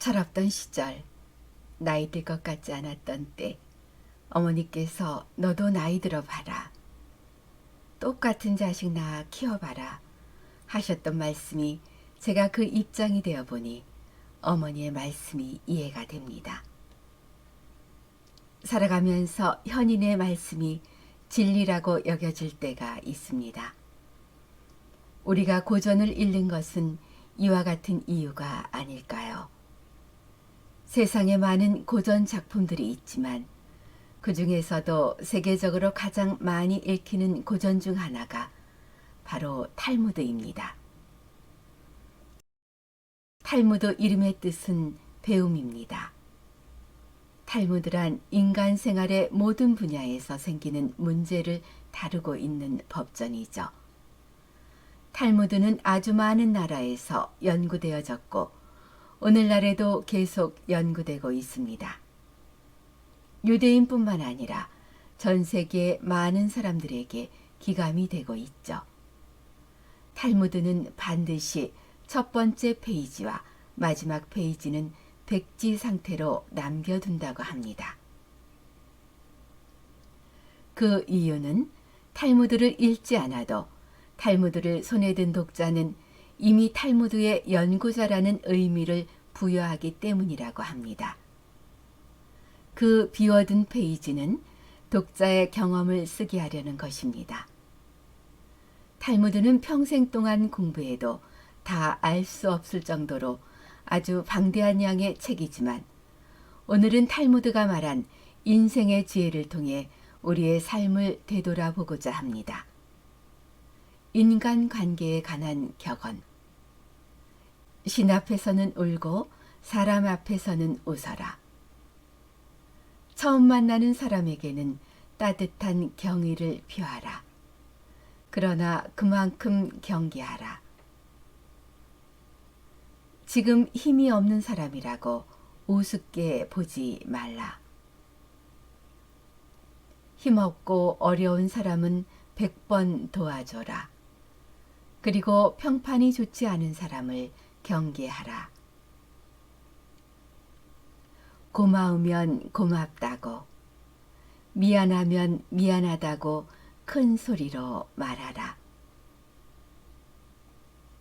철없던 시절, 나이 들 것 같지 않았던 때, 어머니께서 너도 나이 들어 봐라. 똑같은 자식 낳아 키워봐라. 하셨던 말씀이 제가 그 입장이 되어 보니 어머니의 말씀이 이해가 됩니다. 살아가면서 현인의 말씀이 진리라고 여겨질 때가 있습니다. 우리가 고전을 잃는 것은 이와 같은 이유가 아닐까요? 세상에 많은 고전 작품들이 있지만 그 중에서도 세계적으로 가장 많이 읽히는 고전 중 하나가 바로 탈무드입니다. 탈무드 이름의 뜻은 배움입니다. 탈무드란 인간 생활의 모든 분야에서 생기는 문제를 다루고 있는 법전이죠. 탈무드는 아주 많은 나라에서 연구되어졌고 오늘날에도 계속 연구되고 있습니다. 유대인뿐만 아니라 전 세계의 많은 사람들에게 기감이 되고 있죠. 탈무드는 반드시 첫 번째 페이지와 마지막 페이지는 백지 상태로 남겨둔다고 합니다. 그 이유는 탈무드를 읽지 않아도 탈무드를 손에 든 독자는 이미 탈무드의 연구자라는 의미를 부여하기 때문이라고 합니다. 그 비워둔 페이지는 독자의 경험을 쓰게 하려는 것입니다. 탈무드는 평생 동안 공부해도 다 알 수 없을 정도로 아주 방대한 양의 책이지만 오늘은 탈무드가 말한 인생의 지혜를 통해 우리의 삶을 되돌아보고자 합니다. 인간관계에 관한 격언. 신 앞에서는 울고 사람 앞에서는 웃어라. 처음 만나는 사람에게는 따뜻한 경의를 표하라. 그러나 그만큼 경계하라. 지금 힘이 없는 사람이라고 우습게 보지 말라. 힘없고 어려운 사람은 100번 도와줘라. 그리고 평판이 좋지 않은 사람을 경계하라. 고마우면 고맙다고, 미안하면 미안하다고 큰 소리로 말하라.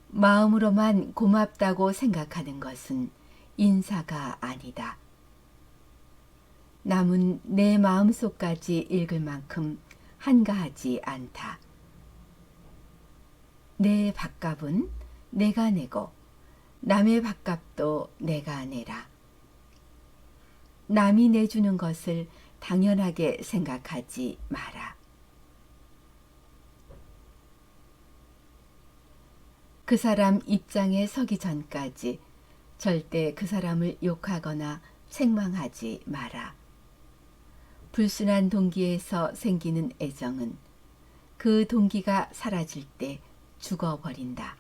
마음으로만 고맙다고 생각하는 것은 인사가 아니다. 남은 내 마음속까지 읽을 만큼 한가하지 않다. 내 밥값은 내가 내고 남의 밥값도 내가 내라. 남이 내주는 것을 당연하게 생각하지 마라. 그 사람 입장에 서기 전까지 절대 그 사람을 욕하거나 책망하지 마라. 불순한 동기에서 생기는 애정은 그 동기가 사라질 때 죽어버린다.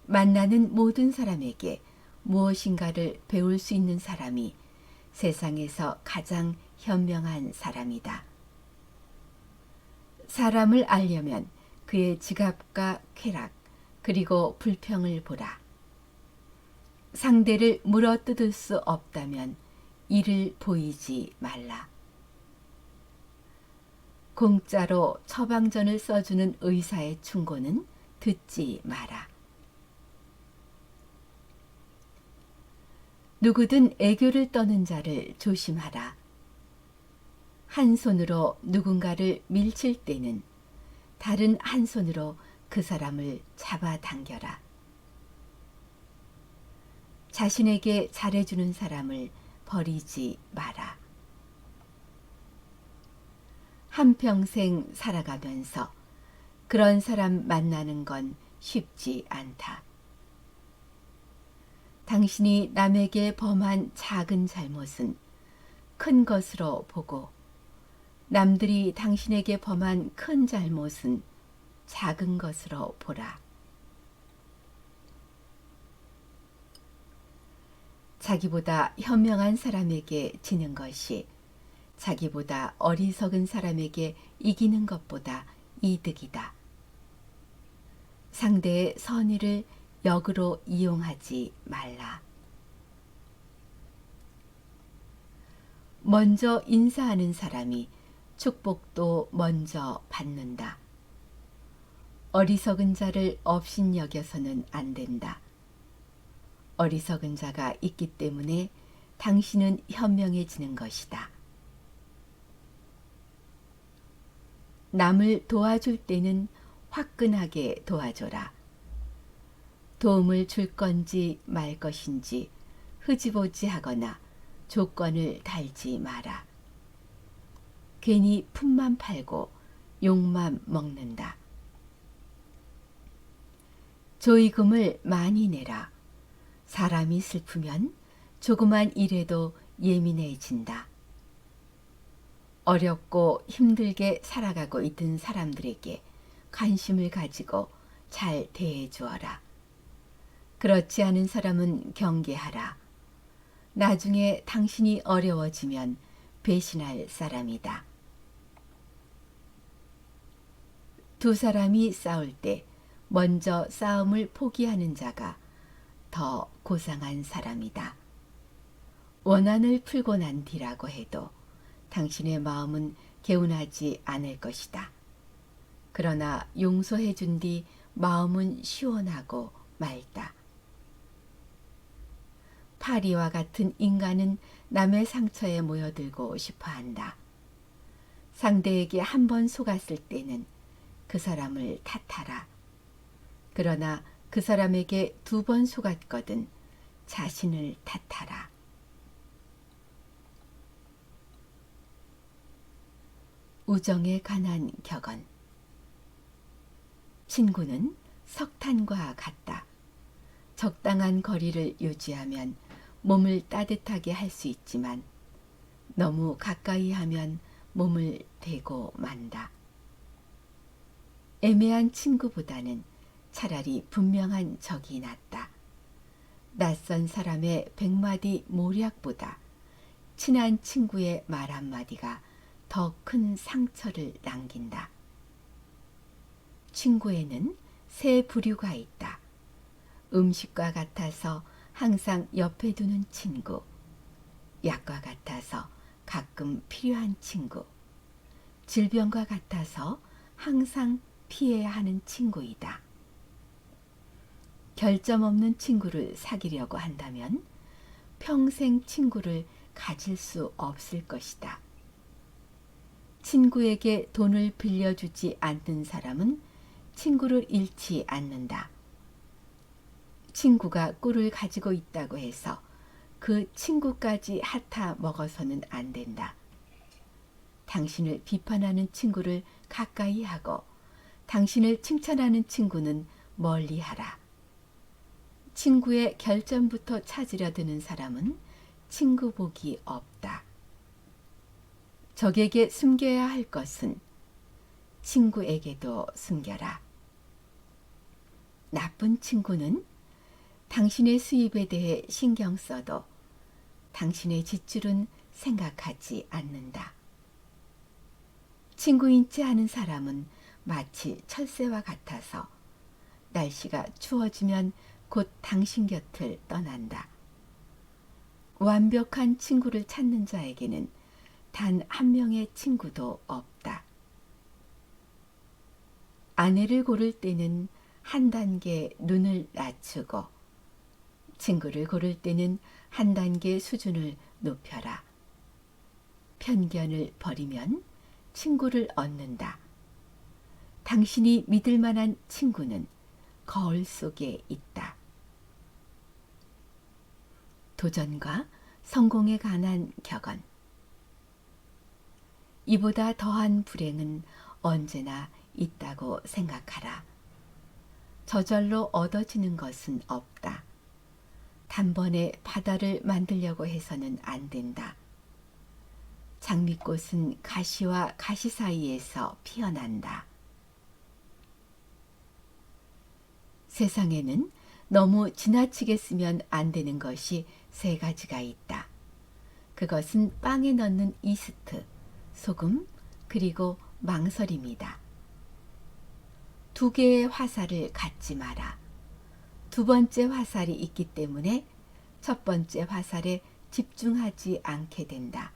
만나는 모든 사람에게 무엇인가를 배울 수 있는 사람이 세상에서 가장 현명한 사람이다. 사람을 알려면 그의 지갑과 쾌락 그리고 불평을 보라. 상대를 물어뜯을 수 없다면 이를 보이지 말라. 공짜로 처방전을 써주는 의사의 충고는 듣지 마라. 누구든 애교를 떠는 자를 조심하라. 한 손으로 누군가를 밀칠 때는 다른 한 손으로 그 사람을 잡아당겨라. 자신에게 잘해주는 사람을 버리지 마라. 한평생 살아가면서 그런 사람 만나는 건 쉽지 않다. 당신이 남에게 범한 작은 잘못은 큰 것으로 보고 남들이 당신에게 범한 큰 잘못은 작은 것으로 보라. 자기보다 현명한 사람에게 지는 것이 자기보다 어리석은 사람에게 이기는 것보다 이득이다. 상대의 선의를 역으로 이용하지 말라. 먼저 인사하는 사람이 축복도 먼저 받는다. 어리석은 자를 업신여겨서는 안 된다. 어리석은 자가 있기 때문에 당신은 현명해지는 것이다. 남을 도와줄 때는 화끈하게 도와줘라. 도움을 줄 건지 말 것인지 흐지부지 하거나 조건을 달지 마라. 괜히 품만 팔고 욕만 먹는다. 조의금을 많이 내라. 사람이 슬프면 조그만 일에도 예민해진다. 어렵고 힘들게 살아가고 있던 사람들에게 관심을 가지고 잘 대해 주어라. 그렇지 않은 사람은 경계하라. 나중에 당신이 어려워지면 배신할 사람이다. 두 사람이 싸울 때 먼저 싸움을 포기하는 자가 더 고상한 사람이다. 원한을 풀고 난 뒤라고 해도 당신의 마음은 개운하지 않을 것이다. 그러나 용서해 준 뒤 마음은 시원하고 맑다. 파리와 같은 인간은 남의 상처에 모여들고 싶어 한다. 상대에게 한 번 속았을 때는 그 사람을 탓하라. 그러나 그 사람에게 두 번 속았거든 자신을 탓하라. 우정에 관한 격언. 친구는 석탄과 같다. 적당한 거리를 유지하면 몸을 따뜻하게 할 수 있지만 너무 가까이 하면 몸을 대고 만다. 애매한 친구보다는 차라리 분명한 적이 낫다. 낯선 사람의 100마디 모략보다 친한 친구의 말 한마디가 더 큰 상처를 남긴다. 친구에는 세 부류가 있다. 음식과 같아서 항상 옆에 두는 친구, 약과 같아서 가끔 필요한 친구, 질병과 같아서 항상 피해야 하는 친구이다. 결점 없는 친구를 사귀려고 한다면 평생 친구를 가질 수 없을 것이다. 친구에게 돈을 빌려주지 않는 사람은 친구를 잃지 않는다. 친구가 꿀을 가지고 있다고 해서 그 친구까지 핥아 먹어서는 안 된다. 당신을 비판하는 친구를 가까이 하고 당신을 칭찬하는 친구는 멀리 하라. 친구의 결점부터 찾으려 드는 사람은 친구 복이 없다. 적에게 숨겨야 할 것은 친구에게도 숨겨라. 나쁜 친구는 당신의 수입에 대해 신경 써도 당신의 지출은 생각하지 않는다. 친구인지 않은 사람은 마치 철새와 같아서 날씨가 추워지면 곧 당신 곁을 떠난다. 완벽한 친구를 찾는 자에게는 단 한 명의 친구도 없다. 아내를 고를 때는 한 단계 눈을 낮추고 친구를 고를 때는 한 단계 수준을 높여라. 편견을 버리면 친구를 얻는다. 당신이 믿을 만한 친구는 거울 속에 있다. 도전과 성공에 관한 격언. 이보다 더한 불행은 언제나 있다고 생각하라. 저절로 얻어지는 것은 없다. 단번에 바다를 만들려고 해서는 안 된다. 장미꽃은 가시와 가시 사이에서 피어난다. 세상에는 너무 지나치게 쓰면 안 되는 것이 세 가지가 있다. 그것은 빵에 넣는 이스트, 소금, 그리고 망설임이다. 두 개의 화살을 갖지 마라. 두 번째 화살이 있기 때문에 첫 번째 화살에 집중하지 않게 된다.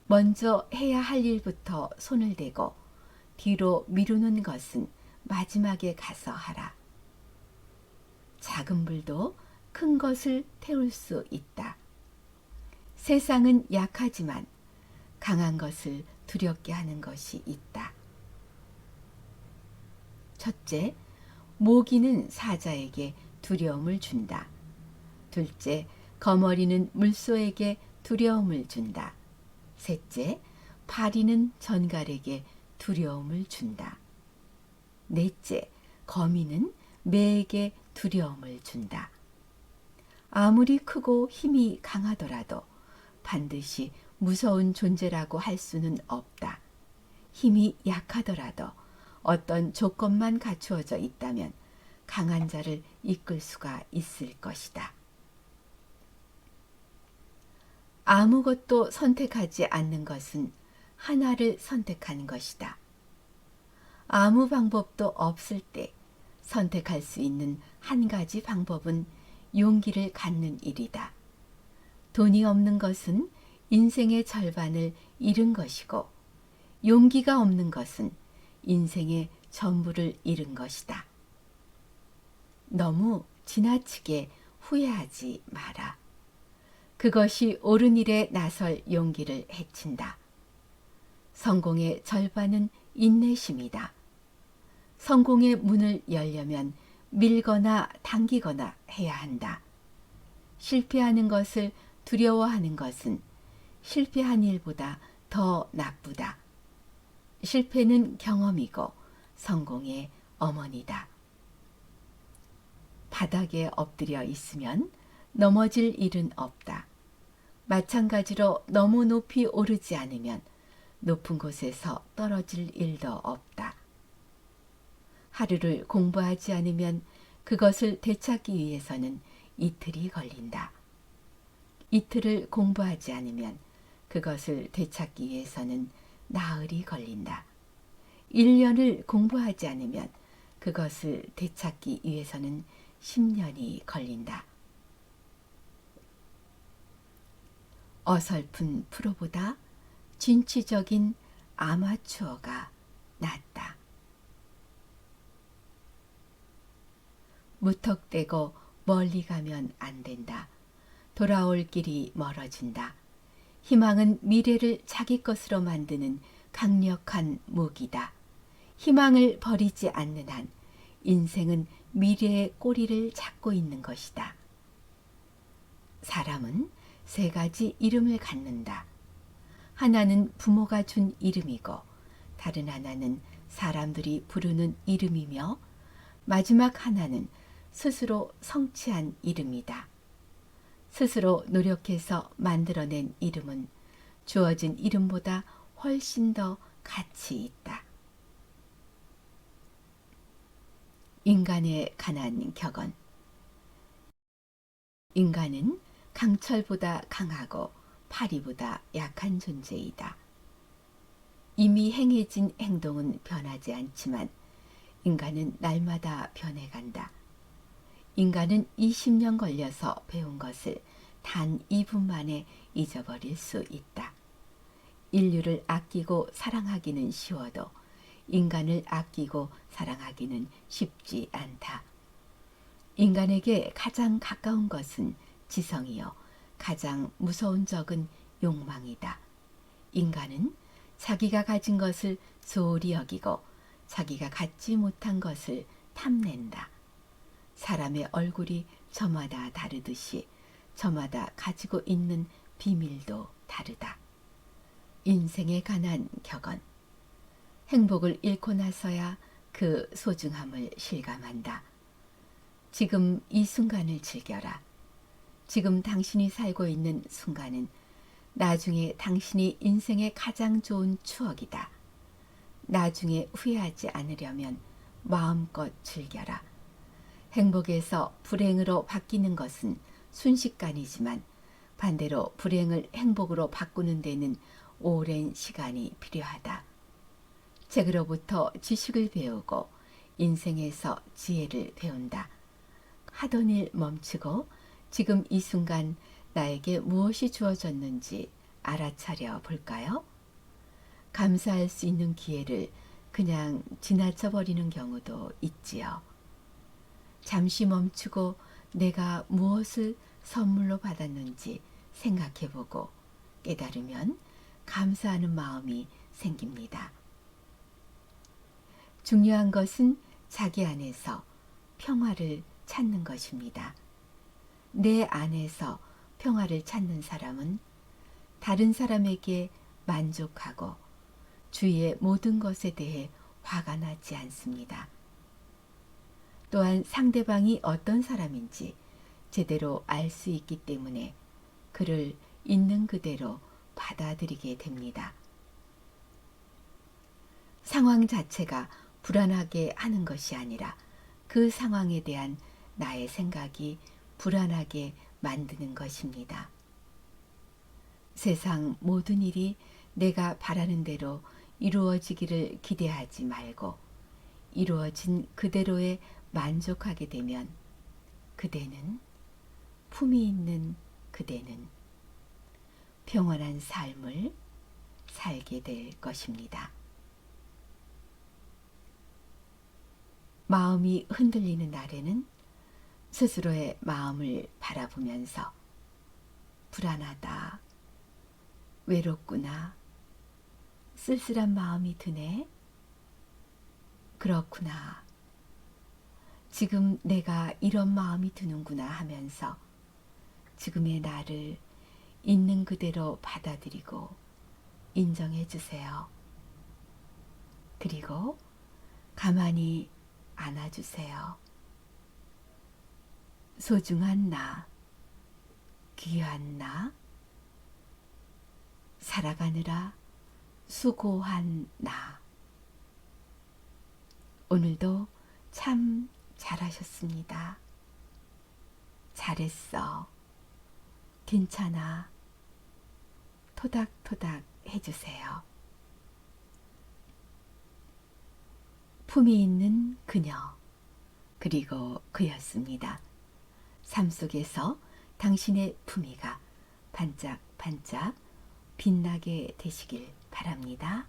먼저 해야 할 일부터 손을 대고 뒤로 미루는 것은 마지막에 가서 하라. 작은 불도 큰 것을 태울 수 있다. 세상은 약하지만 강한 것을 두렵게 하는 것이 있다. 첫째, 모기는 사자에게 두려움을 준다. 둘째, 거머리는 물소에게 두려움을 준다. 셋째, 파리는 전갈에게 두려움을 준다. 넷째, 거미는 매에게 두려움을 준다. 아무리 크고 힘이 강하더라도 반드시 무서운 존재라고 할 수는 없다. 힘이 약하더라도 어떤 조건만 갖추어져 있다면 강한 자를 이끌 수가 있을 것이다. 아무것도 선택하지 않는 것은 하나를 선택하는 것이다. 아무 방법도 없을 때 선택할 수 있는 한 가지 방법은 용기를 갖는 일이다. 돈이 없는 것은 인생의 절반을 잃은 것이고, 용기가 없는 것은 인생의 전부를 잃은 것이다. 너무 지나치게 후회하지 마라. 그것이 옳은 일에 나설 용기를 해친다. 성공의 절반은 인내심이다. 성공의 문을 열려면 밀거나 당기거나 해야 한다. 실패하는 것을 두려워하는 것은 실패한 일보다 더 나쁘다. 실패는 경험이고 성공의 어머니다. 바닥에 엎드려 있으면 넘어질 일은 없다. 마찬가지로 너무 높이 오르지 않으면 높은 곳에서 떨어질 일도 없다. 하루를 공부하지 않으면 그것을 되찾기 위해서는 이틀이 걸린다. 이틀을 공부하지 않으면 그것을 되찾기 위해서는 나흘이 걸린다. 1년을 공부하지 않으면 그것을 되찾기 위해서는 10년이 걸린다. 어설픈 프로보다 진취적인 아마추어가 낫다. 무턱대고 멀리 가면 안 된다. 돌아올 길이 멀어진다. 희망은 미래를 자기 것으로 만드는 강력한 무기다. 희망을 버리지 않는 한 인생은 미래의 꼬리를 잡고 있는 것이다. 사람은 세 가지 이름을 갖는다. 하나는 부모가 준 이름이고, 다른 하나는 사람들이 부르는 이름이며, 마지막 하나는 스스로 성취한 이름이다. 스스로 노력해서 만들어낸 이름은 주어진 이름보다 훨씬 더 가치 있다. 인간의 가난 격언. 인간은 강철보다 강하고 파리보다 약한 존재이다. 이미 행해진 행동은 변하지 않지만 인간은 날마다 변해간다. 인간은 20년 걸려서 배운 것을 단 2분 만에 잊어버릴 수 있다. 인류를 아끼고 사랑하기는 쉬워도 인간을 아끼고 사랑하기는 쉽지 않다. 인간에게 가장 가까운 것은 지성이요, 가장 무서운 적은 욕망이다. 인간은 자기가 가진 것을 소홀히 여기고 자기가 갖지 못한 것을 탐낸다. 사람의 얼굴이 저마다 다르듯이 저마다 가지고 있는 비밀도 다르다. 인생에 관한 격언. 행복을 잃고 나서야 그 소중함을 실감한다. 지금 이 순간을 즐겨라. 지금 당신이 살고 있는 순간은 나중에 당신이 인생의 가장 좋은 추억이다. 나중에 후회하지 않으려면 마음껏 즐겨라. 행복에서 불행으로 바뀌는 것은 순식간이지만 반대로 불행을 행복으로 바꾸는 데는 오랜 시간이 필요하다. 책으로부터 지식을 배우고 인생에서 지혜를 배운다. 하던 일 멈추고 지금 이 순간 나에게 무엇이 주어졌는지 알아차려 볼까요? 감사할 수 있는 기회를 그냥 지나쳐 버리는 경우도 있지요. 잠시 멈추고 내가 무엇을 선물로 받았는지 생각해 보고 깨달으면 감사하는 마음이 생깁니다. 중요한 것은 자기 안에서 평화를 찾는 것입니다. 내 안에서 평화를 찾는 사람은 다른 사람에게 만족하고 주위의 모든 것에 대해 화가 나지 않습니다. 또한 상대방이 어떤 사람인지 제대로 알 수 있기 때문에 그를 있는 그대로 받아들이게 됩니다. 상황 자체가 불안하게 하는 것이 아니라 그 상황에 대한 나의 생각이 불안하게 만드는 것입니다. 세상 모든 일이 내가 바라는 대로 이루어지기를 기대하지 말고 이루어진 그대로에 만족하게 되면 그대는, 품이 있는 그대는 평온한 삶을 살게 될 것입니다. 마음이 흔들리는 날에는 스스로의 마음을 바라보면서 불안하다, 외롭구나, 쓸쓸한 마음이 드네, 그렇구나, 지금 내가 이런 마음이 드는구나 하면서 지금의 나를 있는 그대로 받아들이고 인정해 주세요. 그리고 가만히 안아주세요. 소중한 나, 귀한 나, 살아가느라 수고한 나. 오늘도 참 잘하셨습니다. 잘했어. 괜찮아. 토닥토닥 해주세요. 품이 있는 그녀, 그리고 그였습니다. 삶 속에서 당신의 품위가 반짝반짝 빛나게 되시길 바랍니다.